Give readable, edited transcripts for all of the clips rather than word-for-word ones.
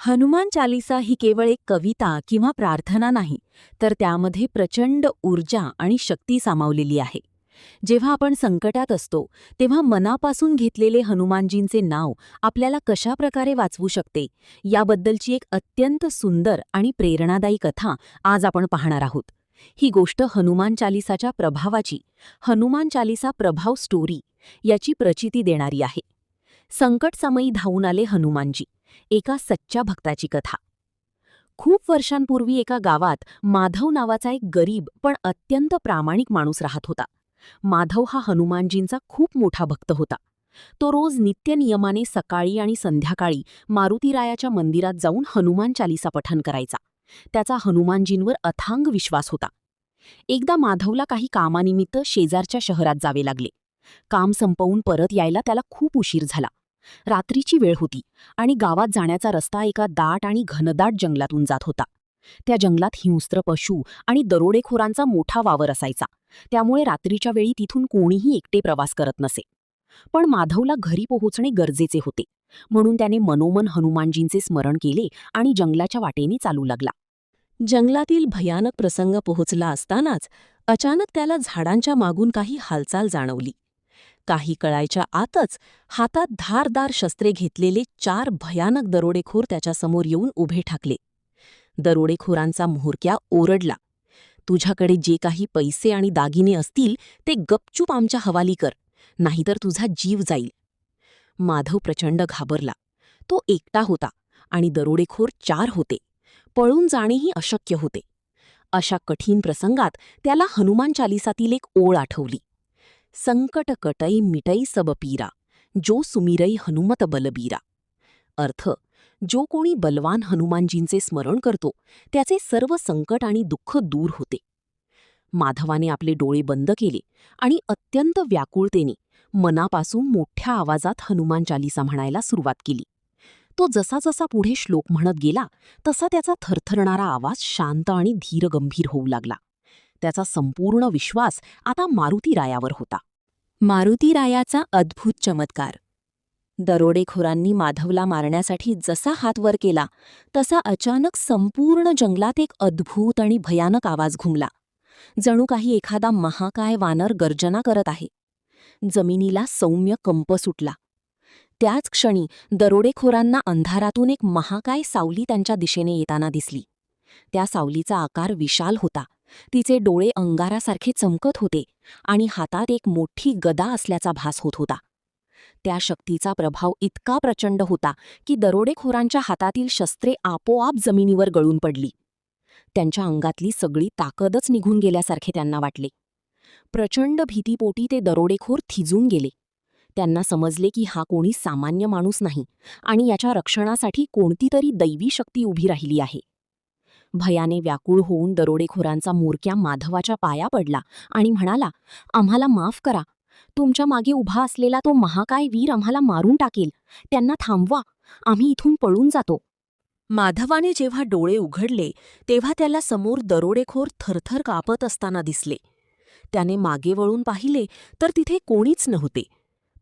हनुमान चालीसा ही केवळ एक कविता किंवा प्रार्थना नाही, तर त्यामध्ये प्रचंड ऊर्जा आणि शक्ती सामावलेली आहे. जेव्हा आपण संकटात असतो, तेव्हा मनापासून घेतलेले हनुमानजींचे नाव आपल्याला कशा प्रकारे वाचवू शकते, याबद्दलची एक अत्यंत सुंदर आणि प्रेरणादायी कथा आज आपण पाहणार आहोत. ही गोष्ट हनुमान चालीसाच्या प्रभावाची, हनुमान चालीसा प्रभाव स्टोरी याची प्रचिती देणारी आहे. संकटसमयी धावून आले हनुमानजी, एका सच्च्या भक्ताची कथा. खूप वर्षांपूर्वी एका गावात माधव नावाचा एक गरीब पण अत्यंत प्रामाणिक माणूस राहत होता. माधव हा हनुमानजींचा खूप मोठा भक्त होता. तो रोज नित्यनियमाने सकाळी आणि संध्याकाळी मारुतीरायाच्या मंदिरात जाऊन हनुमान चालीसा पठण करायचा. त्याचा हनुमानजींवर अथांग विश्वास होता. एकदा माधवला काही कामानिमित्त शेजारच्या शहरात जावे लागले. काम संपवून परत यायला त्याला खूप उशीर झाला. रात्रीची वेळ होती आणि गावात जाण्याचा रस्ता एका दाट आणि घनदाट जंगलातून जात होता. त्या जंगलात हिंस्त्र पशु आणि दरोडेखोरांचा मोठा वावर असायचा. त्यामुळे रात्रीच्या वेळी तिथून कोणीही एकटे प्रवास करत नसे. पण माधवला घरी पोहोचणे गरजेचे होते, म्हणून त्याने मनोमन हनुमानजींचे स्मरण केले आणि जंगलाच्या वाटेने चालू लागला. जंगलातील भयानक प्रसंग पोहोचला असतानाच अचानक त्याला झाडांच्या मागून काही हालचाल जाणवली. काही कळायच्या आतच हातात धारदार शस्त्रे घेतलेले 4 भयानक दरोडेखोर त्याच्यासमोर येऊन उभे ठाकले. दरोडेखोरांचा म्होरक्या ओरडला, "तुझ्याकडे जे काही पैसे आणि दागिने असतील ते गपचूप आमच्या हवाली कर, नाहीतर तुझा जीव जाईल." माधव प्रचंड घाबरला. तो एकटा होता आणि दरोडेखोर 4 होते. पळून जाणेही अशक्य होते. अशा कठीण प्रसंगात त्याला हनुमान चालीसातील एक ओळ आठवली. संकट कटई मिटई सब पीरा, जो सुमिरई हनुमत बलबीरा. अर्थ, जो कोणी बलवान हनुमानजींचे स्मरण करतो त्याचे सर्व संकट आणि दुःख दूर होते. माधवाने आपले डोळे बंद केले आणि अत्यंत व्याकुळतेने मनापासून मोठ्या आवाजात हनुमान चालीसा म्हणायला सुरुवात केली. तो जसा जसा पुढे श्लोक म्हणत गेला तसा त्याचा थरथरणारा आवाज शांत आणि धीरगंभीर होऊ लागला. त्याचा संपूर्ण विश्वास आता मारुतीरायावर होता. मारुतीरायाचा अद्भुत चमत्कार. दरोडेखोरांनी माधवला मारण्यासाठी जसा हात वर केला तसा अचानक संपूर्ण जंगलात एक अद्भुत आणि भयानक आवाज घुमला. जणू काही एखादा महाकाय वानर गर्जना करत आहे. जमिनीला सौम्य कंप सुटला. त्याच क्षणी दरोडेखोरांना अंधारातून एक महाकाय सावली त्यांच्या दिशेने येताना दिसली. त्या सावलीचा आकार विशाल होता. तिचे डोळे अंगारासारखे चमकत होते आणि हातात एक मोठी गदा असल्याचा भास होत होता. त्या शक्तीचा प्रभाव इतका प्रचंड होता की दरोडेखोरांच्या हातातील शस्त्रे आपोआप जमिनीवर गळून पडली. त्यांच्या अंगातली सगळी ताकदच निघून गेल्यासारखे त्यांना वाटले. प्रचंड भीतीपोटी ते दरोडेखोर थिजून गेले. त्यांना समजले की हा कोणी सामान्य माणूस नाही आणि याच्या रक्षणासाठी कोणतीतरी दैवी शक्ती उभी राहिली आहे. भयाने व्याकुळ होऊन दरोडेखोरांचा म्होरक्या माधवाच्या पाया पडला आणि म्हणाला, "आम्हाला माफ करा. तुमच्या मागे उभा असलेला तो महाकाय वीर आम्हाला मारून टाकेल. त्यांना थांबवा. आम्ही इथून पळून जातो." माधवाने जेव्हा डोळे उघडले तेव्हा त्याला समोर दरोडेखोर थरथर कापत असताना दिसले. त्याने मागे वळून पाहिले तर तिथे कोणीच नव्हते.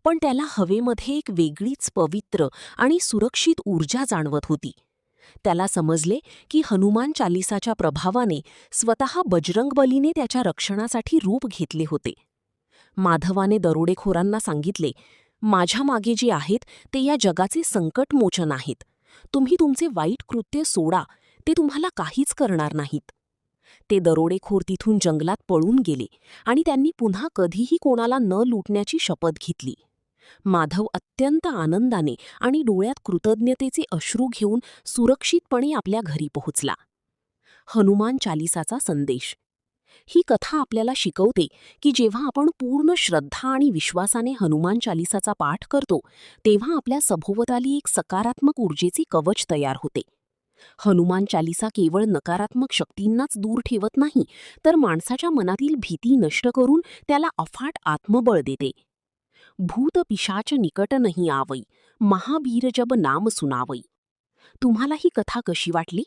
पण त्याला हवेमध्ये एक वेगळीच पवित्र आणि सुरक्षित ऊर्जा जाणवत होती. त्याला समजले की हनुमान चालीसाच्या प्रभावाने स्वतः बजरंगबलीने त्याच्या रक्षणासाठी रूप घेतले होते. माधवाने दरोडेखोरांना सांगितले, "माझ्या मागे जे आहेत ते या जगाचे संकटमोचन आहेत. तुम्ही तुमचे वाईट कृत्य सोडा, ते तुम्हाला काहीच करणार नाहीत." ते दरोडेखोर तिथून जंगलात पळून गेले आणि त्यांनी पुन्हा कधीही कोणाला न लुटण्याची शपथ घेतली. माधव अत्यंत आनंदाने आणि डोळ्यात कृतज्ञतेचे अश्रू घेऊन सुरक्षितपणे आपल्या घरी पोहोचला. हनुमान चालीसाचा संदेश. ही कथा आपल्याला शिकवते की जेव्हा आपण पूर्ण श्रद्धा आणि विश्वासाने हनुमान चालीसाचा पाठ करतो तेव्हा आपल्या सभोवताली एक सकारात्मक ऊर्जेचे कवच तयार होते. हनुमान चालीसा केवळ नकारात्मक शक्तींनाच दूर ठेवत नाही, तर माणसाच्या मनातील भीती नष्ट करून त्याला अफाट आत्मबळ देते. भूत पिशाच निकट नहीं आवई, महावीर जब नाम सुनावई. तुम्हाला ही कथा कशी वाटली